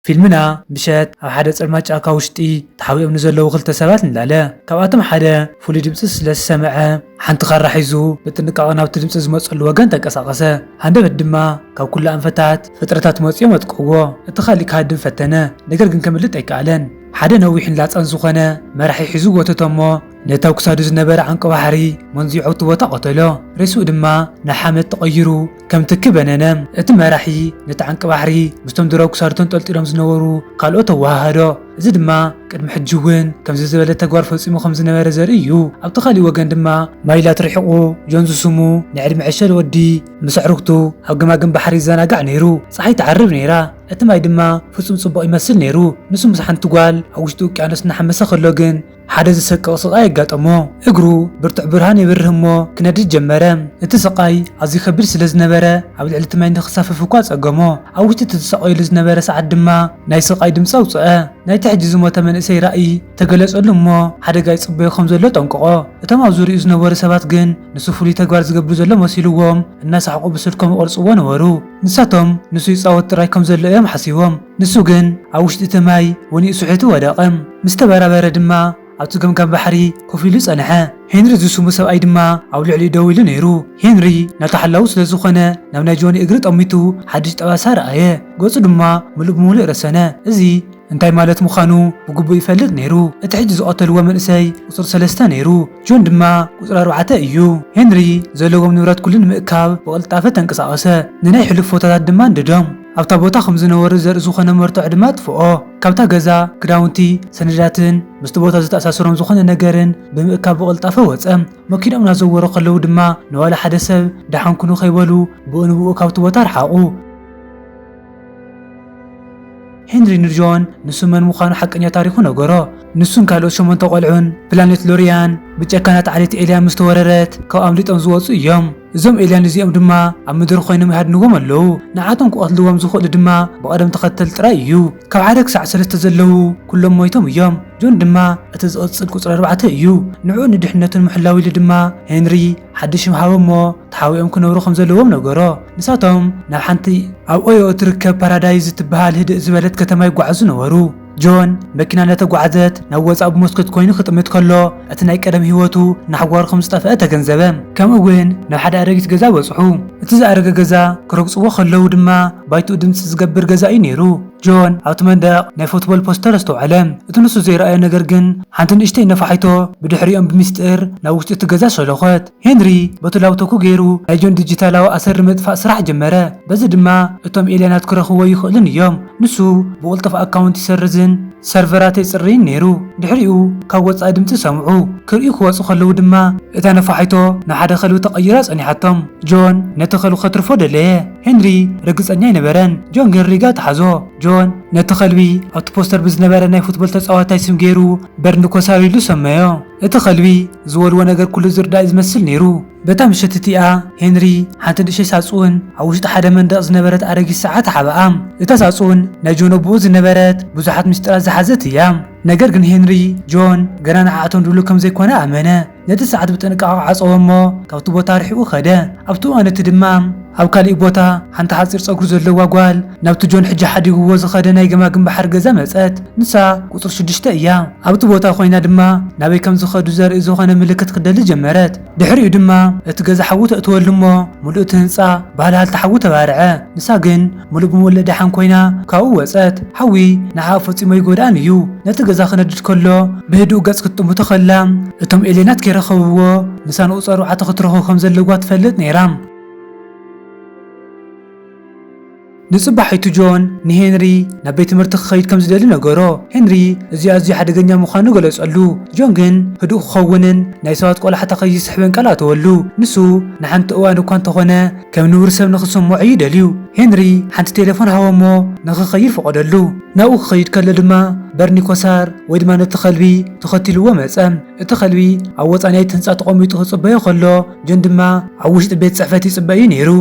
فيلمنا مشات أو حدا صرمات ጫካ ውሽጢ ተሓቢኦም ንዘለዉ ክልተ ሰባት ንላለ ካብኣቶም ሓደ ፍሉይ ድምፂ ስለ ዝሰምዐ ሓንቲ ካራ ሒዙ ብጥንቃቐ ናብቲ ድምፂ ዝመፀሉ ወገን ተንቀሳቐሰ ሃንደበት ድማ ካብ ኩሉ ኣንፈታት ፍጥረታት መፂኦም ኣጥቅዎ እቲ ካሊእ ክሃድም ፈተነ ነገር ግን ከምልጥ ኣይከኣለን ሓደ ነዊሕን ላፀን ዝኾነ መራሒ ሒዙ ጎተቶሞ ነታው ክሳዱ ዝነበረ ዓንቂ ባሕሪ መንዚዑ እቲ ቦታ ቀተሎ ርእሱ ድማ ንሓመድ ተቐይሩ ከም ትኪ በነነ እቲ መራሒ ነቲ ዓንቂ ባሕሪ ምስቶም ድረው ክሳዱ ተንጠልጢሎም ዝነበሩ ካልኦት ተዋሃዶ እዚ ድማ ቅድሚ ሕጂ እውን ከምዚ ዝበለ ተግባር ፈፂሙ ከም ዝነበረ ዘርኢ እዩ ኣብቲ ካሊእ ወገን ድማ ማይላት ርሒቑ ጆን ዝስሙ ንዕድመ ዕሸል ወዲ ምስ ኣዕርክቱ ኣብ ገማግም ባሕሪ ይዘናጋዕ ነይሩ ፀሓይ ትዓርብ ነይራ እቲ ማይ ድማ ፍጹም ጽቡቕ ይመስል ነይሩ ንሱ ምስ ሓንቲ ጓል ኣብ ውሽጢ ውቅያኖስ እናሓመሰ ከሎ ግን ሓደ ዝሰቀቕ ስቃይ ኣጋጠሞ እግሩ ብርቱዕ ብርሃን ይበርህ እሞ ክነድድ ጀመረ እቲ ስቃይ ኣዝዩ ከቢድ ስለ ዝነበረ ኣብ ልዕሊ እቲ ማይ ንክሳፈፍ እኳ ፀገሞ ኣብ ውሽጢ እቲ ዝሰቀየሉ ዝነበረ ሰዓት ድማ ናይ ስቃይ ድምፂ ኣውፅአ ናይቲ ሕጂ ዝሞተ መንእሰይ ራእይ ተገለፀሉ እሞ ሓደጋ ይፅበዮ ከም ዘሎ ጠንቅቆ እቶም ኣብ ዙርኡ ዝነበሩ ሰባት ግን ንሱ ፍሉይ ተግባር ዝገብሩ ዘሎ መሲልዎም እናሰሓቁ ብስልኮም ይቆርፅዎ ነበሩ ንሳቶም ንሱ ይፃወት ጥራይ ከም ዘሎ እዮም ሓሲቦም ንሱ ግን ኣብ ውሽጢ እቲ ማይ ወኒኡ ስሑቱ ወደቐ ምስ ተበራበረ ድማ ኣብቲ ገምጋም ባሕሪ ኮፍ ኢሉ ፀንሐ ሄንሪ ዝስሙ ሰብኣይ ድማ ኣብ ልዕሊኡ ደው ኢሉ ነይሩ ሄንሪ ናተሓላው ስለ ዝኾነ ናብ ናይ ጆኒ እግሪ ጠሚቱ ሓድሽ ጠባሳ ረኣየ ገፁ ድማ ሙሉእ ብሙሉእ ረሰነ እዚ እንታይ ማለት ምዃኑ ብግቡእ ይፈልጥ ነይሩ እቲ ሕጂ ዝቐተልዎ መንእሰይ ቁፅሪ 3 ነይሩ ጆን ድማ ቁፅሪ 4 እዩ ሄንሪ ዘለዎም ንብረት ኩሉ ንምእካብ ብቕልጣፈ ተንቀሳቐሰ ንናይ ሕሉፍ ፎቶታት ድማ እንድዶም ኣብታ ቦታ ከም ዝነበሩ ዘርኢ ዝኾነ መርትዖ ድማ ጥፍኦ ካብታ ገዛ ክዳውንቲ ሰነዳትን ምስቲ ቦታ ዝተኣሳሰሮም ዝኾነ ነገርን ብምእካብ ብቕልጣፈ ወፀ መኪኖም እናዘወሩ ከለዉ ድማ ንዋላ ሓደ ሰብ ዳሓንኩኑ ከይበሉ ብእንብኡ ካብቲ ቦታ ረሓቑ ሄንሪ ንጆን ንሱ መን ምዃኑ ሓቀኛ ታሪኹ ነገሮ ንሱን ካልኦት 8 ቆልዑን ፕላኔት ሎሪያን ብጨካናት ዓሌት ኤልያን ምስ ተወረረት ካብ ኣምሊጦም ዝወፁ እዮም እዞም ኤልያን እዚኦም ድማ ኣብ ምድሪ ኮይኖም ይሃድንዎም ኣለዉ ንዓቶም ክቐትልዎም ዝኽእሉ ድማ ብቐደም ተኸተል ጥራይ እዩ ካብ 1 ክሳብ 3 ዘለዉ ኩሎም ሞይቶም እዮም ጆን ድማ እቲ ዝቕፅል ቁፅሪ 4 እዩ ንዕኡ ንድሕነቱን ምሕላው ኢሉ ድማ ሄንሪ ሓድሽ ምሃቦ እሞ ተሓዊኦም ክነብሩ ከም ዘለዎም ነገሮ ንሳቶም ናብ ሓንቲ ኣብ ኦዮ እትርከብ ፓራዳይዝ እትበሃል ህድእ ዝበለት ከተማ ይጓዓዙ ነበሩ ጆን መኪና እናተጓዓዘት ናብ ወፃእ ብመስኮት ኮይኑ ክጥምት ከሎ እቲ ናይ ቀደም ህይወቱ ናሕጓሩ ከም ዝጠፍአ ተገንዘበ ከምኡ እውን ናብ ሓደ ኣረጊት ገዛ በፅሑ እቲ ዝኣረገ ገዛ ክረግፅዎ ከለዉ ድማ ባይትኡ ድምፂ ዝገብር ገዛ እዩ ነይሩ ጆን ኣብቲ መንደቕ ናይ ፉትቦል ፖስተር ዝተውዓለ እቲ ንሱ ዘይረኣዮ ነገር ግን ሓንቲ ንእሽተይ ነፋሒቶ ብድሕሪኦም ብምስጢር ናብ ውሽጢ እቲ ገዛ ሸለኾት ሄንሪ በቲ ላውቶኩ ገይሩ ናይ ጆን ዲጂታላዊ ኣሰሪ ምጥፋእ ስራሕ ጀመረ በዚ ድማ እቶም ኤልያናት ክረኽብዎ ይኽእልን እዮም ንሱ ብቕልጡፍ ኣካውንት ይሰርዝን ሰርቨራት ይፅርይን ነይሩ ድሕሪኡ ካብ ወፃኢ ድምፂ ሰምዑ ክርእዩ ክወፁ ከለዉ ድማ እታ ነፋሒቶ ናብ ሓደ ከልቢ ተቐይራ ፀኒሓቶም ጆን ነቲ ከልቢ ከትርፎ ደለየ ሄንሪ ርግፀኛ ይነበረን ጆን ግን ሪጋ ተሓዞ ጆን ነቲ ከልቢ ኣብቲ ፖስተር ብዝነበረ ናይ ፉትቦል ተፃዋታይ ስም ገይሩ በርኒኮሳር ኢሉ ሰመዮ እቲ ከልቢ ዝበልዎ ነገር ኩሉ ዝርዳእ ዝመስል ነይሩ በታ ምሸት እቲኣ ሄንሪ ሓንቲ ንእሽተይ ሳጹን ኣብ ውሽጢ ሓደ መንደቕ ዝነበረት ኣረጊት ሰዓት ሓበኣ እታ ሳጹን ናይ ጆን ኣቦኡ ዝነበረት ብዙሓት ምስጢራት ዝሓዘት እያ ነገር ግን ሄንሪ ጆን ገና ንዓኣቶም ድብሉ ከም ዘይኮነ ኣመነ ነቲ ሰዓት ብጥንቃቐ ዓፀዎ እሞ ካብቲ ቦታ ርሒቑ ኸደ ኣብቲ እዋን እቲ ድማ ኣብ ካሊእ ቦታ ሓንቲ ሓፂር ፀጉሪ ዘለዋ ጓል ናብቲ ጆን ሕጂ ሓዲግዎ ዝኸደ ናይ ገማግም ባሕሪ ገዛ መፀት ንሳ ቁፅሪ 6 እያ ኣብቲ ቦታ ኮይና ድማ ናበይ ከም ዝኸዱ ዘርኢ ዝኾነ ምልክት ክደሊ ጀመረት ድሕሪኡ ድማ እቲ ገዛ ሓዊ ተእትወሉ እሞ ሙሉእ እቲ ህንፃ ባህልሃልቲ ሓዊ ተባርዐ ንሳ ግን ሙሉእ ብሙሉእ ደሓን ኮይና ካብኡ ወፀት ሓዊ ንዓኣ ፈፂሞ ይጎዳእን እዩ ነቲ ገዛ ክነድድ ከሎ ብህዱእ ገፅ ክትጥምቶ ከላ እቶም ኤልያናት ከይረኸብዎ ንሳ ንቁፅሪ 4 ክትረኽቦ ከም ዘለዋ ትፈልጥ ነይራ ንጽባሒቱ ጆን ንሄንሪ ናብ ቤት ትምህርቲ ክኸይድ ከም ዝደሊ ነገሮ ሄንሪ እዚ ኣዝዩ ሓደገኛ ምዃኑ ገለጸሉ ጆን ግን ህዱእ ክኸውንን ናይ ሰባት ቆላሕታ ከይስሕብን ቃል ኣተወሉ ንሱ ንሓንቲ እዋን እኳ እንተኾነ ከም ንቡር ሰብ ንኽሰምዖ እዩ ደልዩ ሄንሪ ሓንቲ ቴሌፎን ሃቦ እሞ ንኽኸይድ ፈቐደሉ ናብኡ ክኸይድ ከሎ ድማ በርኒኮሳር ወይ ድማ ነቲ ከልቢ ተኸቲልዎ መፀ እቲ ከልቢ ኣብ ወፃኢ ናይቲ ህንፃ ተቐሚጡ ክፅበዮ ከሎ ጆን ድማ ኣብ ውሽጢ ቤት ፅሕፈት ይፅበ እዩ ነይሩ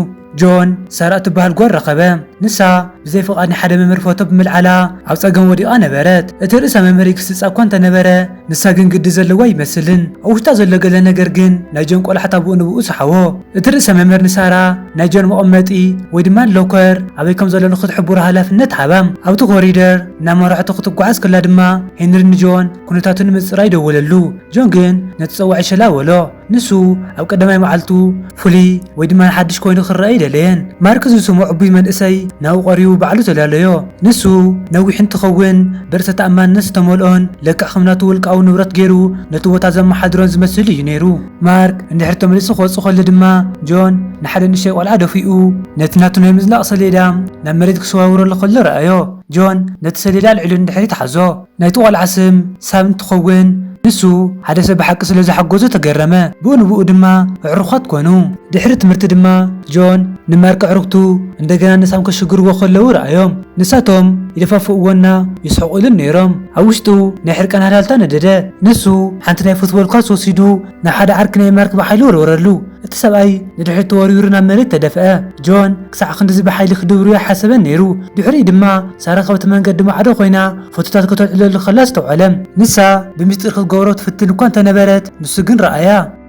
ጆን ሳራ እትበሃል ጓል ረኸበ ንሳ بزي فقادني حدا ممر فوتو بملعلا أو صاقم وديقا نبرت اترقسا ممري كسيس أكوان تنبرا نساقن قد زلوا يمثلن أو اشتا زلقا لنقرقن ناجون قول حتى بؤن بؤو سحوو اترقسا ممر نسارا ناجون مؤمتي ويدمان لوكر أبيكم زلون خد حبورها لافنت حبام أو تغوريدر نامورا تقطب قعاس كلا دما هنري نجون كنتاتن مصراي دوللو جون جن نتصوع شلاولو نسو أو قدماي معلتو فلي ويدمان حدش كوين خرأي دلين ماركز سمو عبي من إساي ناو قريو بعلو تلاليو نسو ناوي حين تخوين برسة أمان نس تمولون لك أخمناتو والقاو نورات جيرو نتو وتعزم محادرون زمسلي ينيرو مارك اندحرتو مليسو خوصو خل دما جون نحد نشي والعادو فيقو نتناتو نيمزنا أصليدا نمريد كسواورو لقل رأيو جون نتسليلا العلو اندحري تحزو نايتو العسم سام تخوين نسو حدا سب حق سلازي حقوزو تقرمه بون بو دما عروخات كونو دحرت مرت دما جون نمارك عروقتو اندقنا نسام كشقر وخلو رأيهم نساتهم يدفافقونا يسحقوا نيرم اوشتو نحركان هلالتا ندده نسو حانتنا فوتبول كاس وسيدو نحادا عركنا يمارك بحيلو ورورلو اتسابعي ندحرت وريورنا مريت تدفأ جون كسع خندز بحيلي خدوريا حسبا نيرو دحري دما سارا خوت من قدمو عدو خوينا فوتوتات كتول على الخلاص توعلم نسا بمستر خد قورو تفتن كوان تنبرت نسوقن رأيا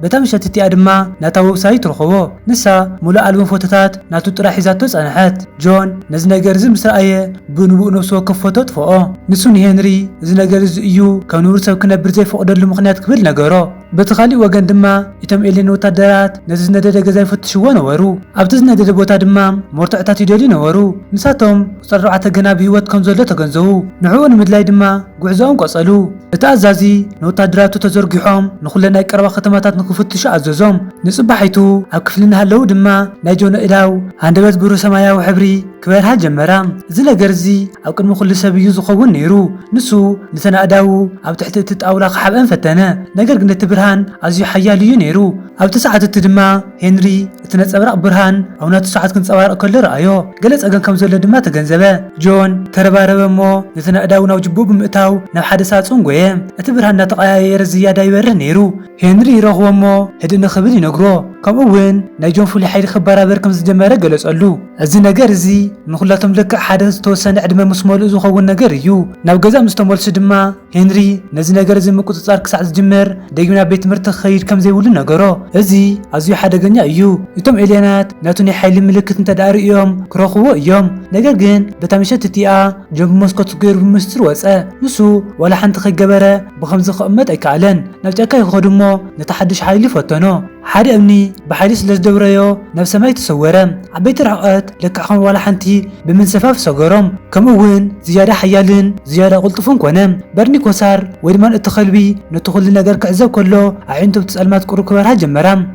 بتمشت تي أدما ناتا ويب سايت رخوو نسا مولا ألبوم فوتوتات ناتو تراحيزاتو صنحت جون نزنجر زي مسرأيه بنبو نفسو كفوتوت فوقو نسون هنري زنجر زي إيو كانور سو كنبر زي فوق در المخنيات كبير نجارو بتخالي وغان دما يتم إلين وتادرات نزن ندد غزاي فتشوا نورو أبتز ندد بوتا دما مرتعتات يدلي نورو نساتهم صرعت جناب هيوت كنزولة تغنزو نعون مدلاي دما قعزاهم قصلو تأزازي نوتادراتو تزرقحهم نخلنا يقربا ختماتات نكفتشو عزوزهم نصبحيتو أو كفلنا هلو دما ناجون إلاو هاندبت برو سماياو حبري كبيرها جمرا زلا جرزي أو كن مخل سبيو زخون نيرو نسو نتنا أداو أو تحت تتأولا حبان فتنا نجر جنت برهان أزي حيالي نيرو أو تسعة تدما هنري تنس أبرق برهان أو نات ساعات كنت أوار أكل رأيو جلس أجن كم زول دما تجنزبه جون تربارب مو نتنا أداو نوجبو بمئتاو نو حادثات سونغويم أتبرهان نتقاير زيادة يبره نيرو هنري رغو مو هدنا خبري نجرو كم وين نيجون فولي حير خبرة بركم زجمرة جلس قالو أزي نجرزي نخلاتهم لك حادث توسن عدم مسمول إذا خون نجريو نو جزء مستمول سدما هنري نزي نجرزي مكوت صار كسع زجمر ديجونا بيت مرت خير كم زي ولنا نجرو أزي أزي حدا جنيا أيو يتم إلينات ناتوني حيل ملكة تدار يوم كراخو يوم نجرجن بتمشت تيا جنب مسقط غير بمستر وسأ نسو ولا حنت خي جبرة بخمس خمات أكعلن نبتأكل خدمه نتحدش حيلي فتنو حد أمني بحاليس لجدوريو نفس ما يتصورم عبيت رعقات لك عقم ولا حنتي بمنسفاف صغرم كمون زيادة حيالن زيادة قلطفون كونم برني كوسار ويدمان اتخلبي نتخل نجار كعزو كله عينتو بتسأل ما تقرو كبارها جمرم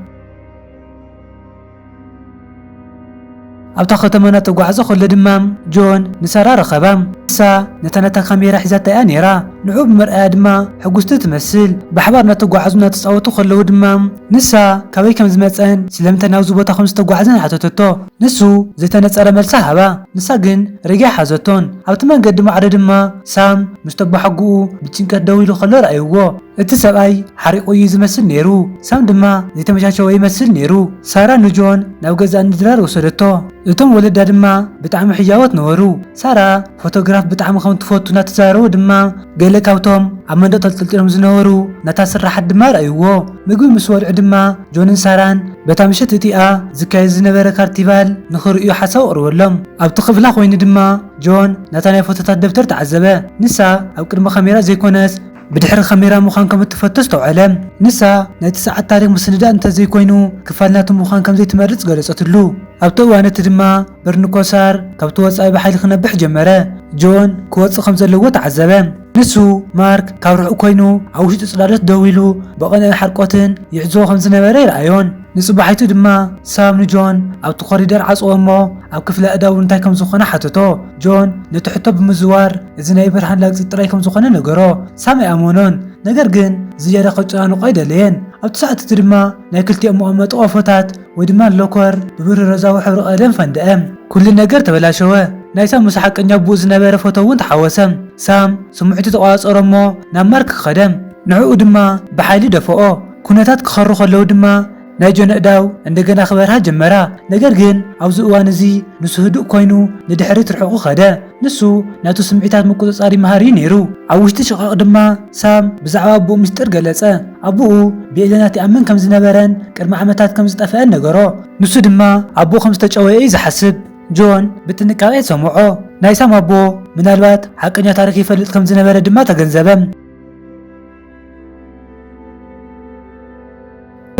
أبتا ختمنا تقعزو خل دمام جون نسارا رخبام نسا نتنتا خميرا حزاتا أنيرا نعوب مرأة دما حقوستو تمثل بحبارنا تقعزونا تسعوتو خلو دمام نسا كاوي كم زمتسان سلمتا ناوزو بوتا خمس تقعزن حتوتوتو نسو زيتا نتسارا ملسا هبا نسا جن رجع حزتون أبتمان قدمو عدد ما سام مستقبا حقوقو بتشنكات داويلو خلو رأيوو اتسابعي حريقو يزمثل نيرو سام دما زيتا مشاشو يمثل نيرو سارا نجون ناوغزا ندرار وصدتو اتم ولدا دما بتعم حياوات نورو سارا فوتوغراف بتعم خمت فوتو ناتزارو دما قيلك اوتوم عمدو تلتلتلهم زنورو نتاسر راح دما رأيوو مقوي مسوال دما جونن ساران بتعمشت تيئا زكاي زنبرا كارتيفال نخرئيو حساو أرولهم أب تخفلا خوين دما جون نتاني فوتوتات دفتر تعزبه نسا أو كرما خميرا زي كوناس بدحر خميرا مخان كم تفتشتو علم نسا نايت ساعة تاريخ مسندا انت زي كوينو كفالناتو مخان كم زي تمرز قلصتلو أبتو وانت دما برنكوسار كبتو وصاي بحيل خنبح جمره جون كوص خمسة لو تعذبه نسو مارك كاورحو كوينو عوشت اصلالات دويلو بقنا حرقوتن يعزو خمسة نبري رأيون نسو بحيتو دما سام نجون أو تقريدر عصو أمو أو كفل أداو نتاي كم زخنا حتتو جون نتحطو بمزوار إذن يبرحان لاقزي تراي كم زخنا نقرو سامي أمونون نقرقن زيادة قجانو قايدة لين أو تساعة تدما ناكلتي أمو أمات أوفتات ودمان لوكور ببر رزاو حبر قادم فاندقام كل نقر تبلاشوه نايسا مسحق أن يبوز نبار فوتوون تحوسم سام سمعتي تقاس أرمو نمارك خدم نعو دما بحالي دفعو كونتات كخرو خلو دما ናይ ጆን እዳው እንደገና ክበርሃ ጀመራ ነገር ግን ኣብዚ እዋን እዚ ንሱ ህዱእ ኮይኑ ንድሕሪት ርሑቑ ኸደ ንሱ ናቱ ስምዒታት ምቁፅጻር ይመሃር ነይሩ ኣብ ውሽጢ ሽቓቕ ድማ ሳም ብዛዕባ ኣቦኡ ምስጢር ገለጸ ኣቦኡ ብኤልያናት ይኣምን ከም ዝነበረን ቅድሚ ዓመታት ከም ዝጠፍአን ነገሮ ንሱ ድማ ኣቦኡ ከም ዝተጨወየ እዩ ዝሓስብ ጆን ብጥንቃቄ ሰምዖ ናይ ሳም ኣቦ ምናልባት ሓቀኛ ታሪክ ይፈልጥ ከም ዝነበረ ድማ ተገንዘበ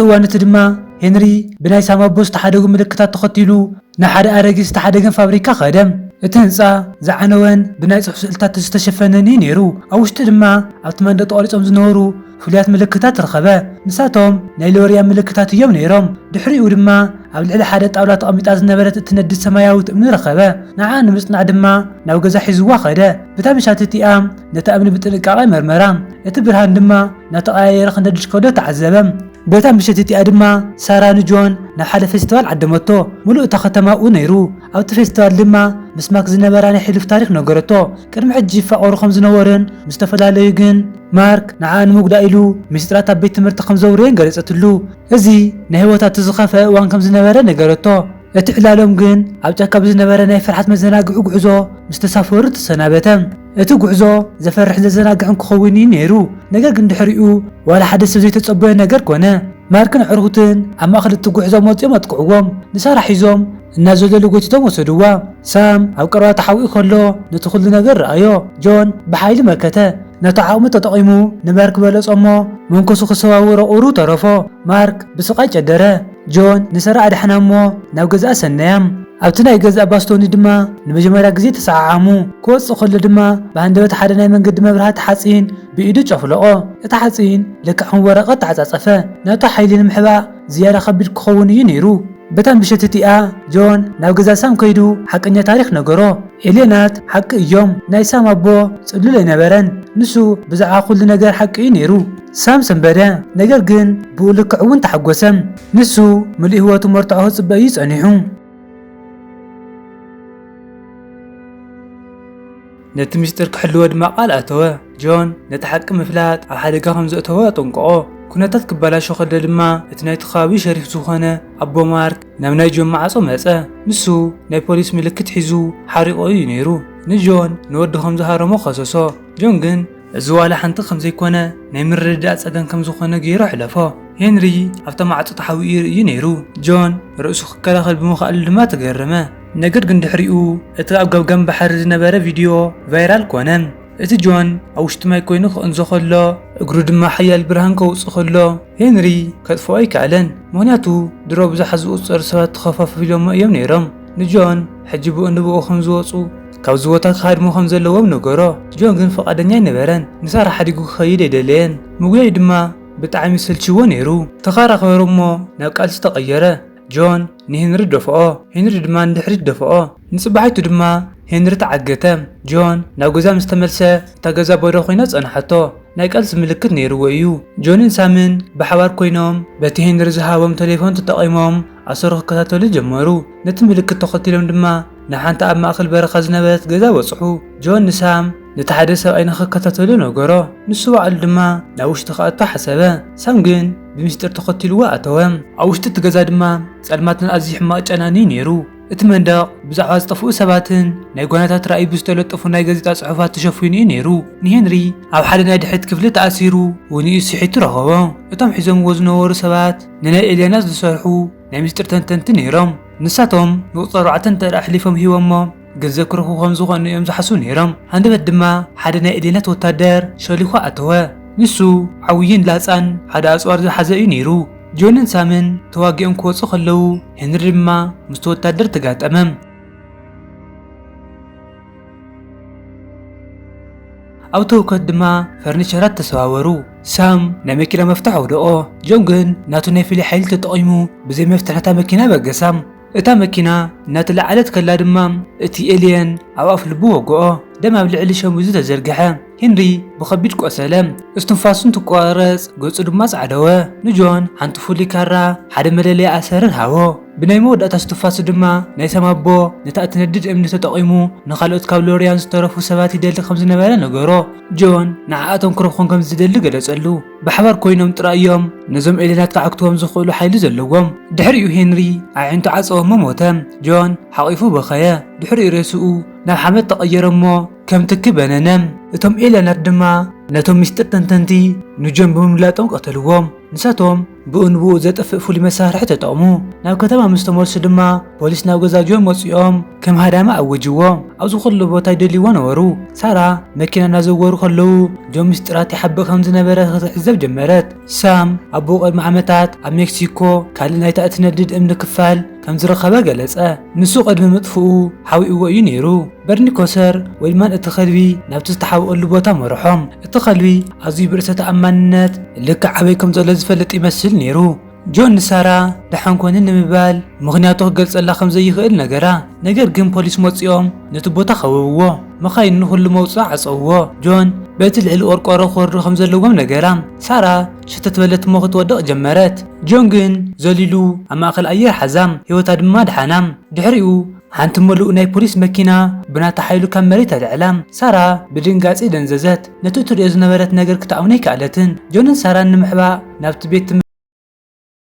እዋን እቲ ድማ ሄንሪ ብናይ ሳም ኣቦ ዝተሓደጉ ምልክታት ተኸቲሉ ንሓደ ኣረጊት ዝተሓደገን ፋብሪካ ኸደም እቲ ህንፃ ዝዓነወን ብናይ ጽሑፍ ስእልታት ዝተሸፈነን ነይሩ ኣብ ውሽጢ ድማ ኣብቲ መንደቕ ተቐሪጾም ዝነበሩ ፍሉያት ምልክታት ረኸበ ንሳቶም ናይ ሎርያ ምልክታት እዮም ነይሮም ድሕሪኡ ድማ ኣብ ልዕሊ ሓደ ጣውላ ተቐሚጣ ዝነበረት እትነድድ ሰማያዊት እምኒ ረኸበ ንዓ ንምጽናዕ ድማ ናብ ገዛ ሒዝዋ ኸደ ብታ ምሻት እቲኣ ነታ እምኒ ብጥንቃቐ መርመራ እቲ ብርሃን ድማ ናተቐያየረ ክነድድ ከዶ ተዓዘበ በታ ምሽት እቲኣ ድማ ሳራ ንጆን ናብ ሓደ ፌስቲቫል ዓደመቶ ሙሉእ እታ ከተማኡ ነይሩ ኣብቲ ፌስቲቫል ድማ ምስማክ ዝነበራ ናይ ሕሉፍ ታሪክ ነገረቶ ቅድሚ ሕጂ ይፋቐሩ ከም ዝነበሩን ምስተፈላለዩ ግን ማርክ ንዓ ንምጉዳእ ኢሉ ምስጢራት ኣብ ቤት ትምህርቲ ከም ዘውርየን ገለጸትሉ እዚ ናይ ህይወታት ዝኸፈ እዋን ከም ዝነበረ ነገረቶ እቲ ዕላሎም ግን ኣብ ጫካ ብዝነበረ ናይ ፍርሓት መዘናግዒ ጉዕዞ ምስ ተሳፈሩ ተሰናበተ እቲ ጉዕዞ ዘፈርሕ ዘዘናግዕን ክኸውን ነይሩ ነገር ግን ድሕሪኡ ዋላ ሓደ ሰብ ዘይተጸበየ ነገር ኮነ ማርክን ዕርሁትን ኣብ ማእኸል እቲ ጉዕዞ መፂኦም ኣጥቅዕዎም ንሳራ ሒዞም እናዘለሉ ጎቲቶም ወሰድዋ ሳም ኣብ ቀረባ ተሓዊኡ ከሎ ነቲ ኩሉ ነገር ረኣዮ ጆን ብሓይሊ መከተ ነቲ ዓቕሚ ተጠቒሙ ንማርክ በለጾሞ መንከሱ ክሰባብሮ ቁሩ ተረፎ ማርክ ብስቓይ ጨደረ ጆን ንሰራ ኣድሕና እሞ ናብ ገዛእ ሰነያም ኣብቲ ናይ ገዛእ ባስቶኒ ድማ ንመጀመርያ ግዜ ተሰዓዓሙ ክወፅእ ከሎ ድማ ብሃንደበት ሓደ ናይ መንገዲ መብራህቲ ሓፂን ብኢዱ ጨፍለቆ እቲ ሓፂን ልክዕ ከም ወረቐት ተዓፃፀፈ ናቱ ሓይሊ ንምሕባእ ዝያዳ ከቢድ ክኸውን እዩ ነይሩ በታ ምሽት እቲኣ ጆን ናብ ገዛ ሳም ከይዱ ሓቀኛ ታሪክ ነገሮ ኤልያናት ሓቂ እዮም ናይ ሳም ኣቦ ጽሉል ኣይነበረን ንሱ ብዛዕባ ኩሉ ነገር ሓቂ እዩ ነይሩ ሳም ሰንበደ ነገር ግን ብኡ ልክዕ እውን ተሓጎሰም ንሱ ምሉእ ህይወቱ መርትዖ ክጽበ እዩ ጸኒሑ ነቲ ምስጢር ክሕልዎ ድማ ቃል ኣተወ ጆን ነቲ ሓቂ ምፍላጥ ኣብ ሓደጋ ከም ዘእተወ ኣጠንቅቆ ኩነታት ክበላሾ ከለ ድማ እቲ ናይቲ ከባቢ ሸሪፍ ዝኾነ ኣቦ ማርክ ናብ ናይ ጆን ማዕጾ መጸ ንሱ ናይ ፖሊስ ምልክት ሒዙ ሓሪቆ እዩ ነይሩ ንጆን ንወዲ ከም ዝሃረሞ ከሰሶ ጆን ግን እዚ ዋላ ሓንቲ ከም ዘይኮነ ናይ ምርድዳእ ጸገም ከም ዝኾነ ገይሩ ሕለፎ ሄንሪ ኣብታ ማዕጾ ተሓዊኡ እዩ ነይሩ ጆን ርእሱ ክከላኸል ብምኽኣሉ ድማ ተገረመ ነገር ግን ድሕሪኡ እቲ ኣብ ገምገም ባሕሪ ዝነበረ ቪድዮ ቫይራል ኮነ እቲ ጆን ኣብ ውሽጢ ማይ ኮይኑ ክእንዞ ከሎ እግሩ ድማ ሓያል ብርሃን ከውፅእ ከሎ ሄንሪ ከጥፍኦ ኣይከኣለን ምክንያቱ ድሮ ብዙሓት ዝቁፀሩ ሰባት ተኸፋፊሎም እዮም ነይሮም ንጆን ሕጂ ብኡ ንብኡ ከም ዝወፁ ካብ ዝቦታት ክሃድሙ ከም ዘለዎም ነገሮ ጆን ግን ፈቃደኛ ኣይነበረን ንሳራ ሓዲጉ ክኸይድ ኣይደለየን ምጉያይ ድማ ብጣዕሚ ሰልችዎ ነይሩ ተኸራኸሩ እሞ ናብ ቃልሲ ተቐየረ ጆን ንሄንሪ ደፍኦ ሄንሪ ድማ ንድሕሪት ደፍኦ ንጽባሕቱ ድማ ሄንሪ ተዓገተ ጆን ናብ ገዛ ምስ ተመልሰ እታ ገዛ ባዶ ኮይና ጸንሐቶ ናይ ቃልሲ ምልክት ነይርዎ እዩ ጆንን ሳምን ብሓባር ኮይኖም በቲ ሄንሪ ዝሃቦም ቴሌፎን ተጠቒሞም ኣሰሩ ክከታተሉ ጀመሩ ነቲ ምልክት ተኸቲሎም ድማ ንሓንቲ ኣብ ማእኸል በረኻ ዝነበረት ገዛ በጽሑ ጆን ንሳም ነቲ ሓደ ሰብኣይ ንኽከታተሉ ነገሮ ንሱ ባዕሉ ድማ ናብ ውሽጢ ክኣቱ ሓሰበ ሳም ግን ብምስጢር ተኸቲልዎ ኣተወ ኣብ ውሽጢ እቲ ገዛ ድማ ጸልማትን ኣዝዩ ሕማቕ ጨናኒ ነይሩ እቲ መንደቕ ብዛዕባ ዝጠፍኡ ሰባትን ናይ ጓናታት ራእይ ብዝተለጠፉ ናይ ጋዜጣ ጽሑፋት ተሸፊኑ እዩ ነይሩ ንሄንሪ ኣብ ሓደ ናይ ድሕሪት ክፍሊ ተኣሲሩ ወንኡ ስሒቱ ረኸቦ እቶም ሒዞምዎ ዝነበሩ ሰባት ንናይ ኤልያናት ዝሰርሑ ናይ ምስጢር ተንተንቲ ነይሮም ንሳቶም ንቁፅሪ 4 እንተደኣ ሕሊፎም ሂቦሞ ገንዘብ ክረኽቡ ከም ዝኾኑ እዮም ዝሓስቡ ነይሮም ሃንደበት ድማ ሓደ ናይ ኤልያናት ወታደር ሸሊኮ ኣተወ ንሱ ዓብይን ላፃን ሓደ ኣጽዋር ዝሓዘ እዩ ነይሩ ጆንን ሳምን ተዋጊኦም ክወፁ ከለዉ ሄንሪ ድማ ምስቲ ወታደር ተጋጠመ ኣብ ተውከት ድማ ፈርኒቸራት ተሰባበሩ ሳም ናይ መኪና መፍትሕ ኣውደኦ ጆን ግን ናቱ ናይ ፍሉይ ሓይሊ ተጠቒሙ ብዘይ መፍትሕ ነታ መኪና በገሳም እታ መኪና እናተላዓለት ከላ ድማ እቲ ኤልየን أوقف لبو وقوه دم أبلع شموزو تزرقحه هنري بخبيد قوسلم استنفاسون تقوارص قوصو دما صعدوه نجون حنت فولي كارا حدا مللي أسرر هاو بناي مودأت استنفاسو دما ناي سمابو نتا اتندد امني تطقيمو نخالوت كاب لوريان سترفو سبات يدل خمس نبالا نغرو جون نعاتهم كرخون كم زدل قلصلو بحبر كوينوم طرايوم نزوم إلينات كعكتوهم زخولو حيلو زلوهم دحريو هنري عينتو عصوهم موتم جون حقيفو بخيا دحري رسؤو ناب حمد تغير مو كم تكبنا نم اتم إلينات دما نتوم مستر تنتنتي نجوم بمملاتهم قتلوهم نساتهم بأنبو زتفق فولي مسارح تتقمو ناو كتما مستمرس دما بوليس ناو غزاجوهم وصيهم كم هداما أوجوهم أوزو خلو بوتاي دليوان ورو سارة مكينا نازورو خلو جو مستراتي حبك خمز نبرات تحزب جمرت سام أبو قد معمتات أب مكسيكو كالي نايتا اتندد امن كفال كم زرخبا قلصة نسو قد ممطفؤو حاوئو ينيرو برني كوسر ويلمان اتخلوي نابتو تحاوئو اللبوتا مرحوم اتخلوي عزي برسة أمانات اللي عبيكم زولة زفلت يمثل نيرو جون نسارا دحان كونن نمبال مغنياتو قلص الله خمزي يخيل نقرا نقر قم بوليس موصيوم نتبوتا خووو مخاين نخل موصا عصوو جون بيت العلو ورقورو خور خمزة اللوغم نقرا سارا شتت بلت موخت ودق جمرت جونجن زوليلو أما أخل أير حزام هيوتا دماد حنام دحريو حانت ملؤ ناي بوليس مكينة بنات حيلو كان مريت العلام سارة بدنقاص دنززت نتو تريز نبرت نقر كتاوني كالتن جونن سارة نمحبا نابت بيت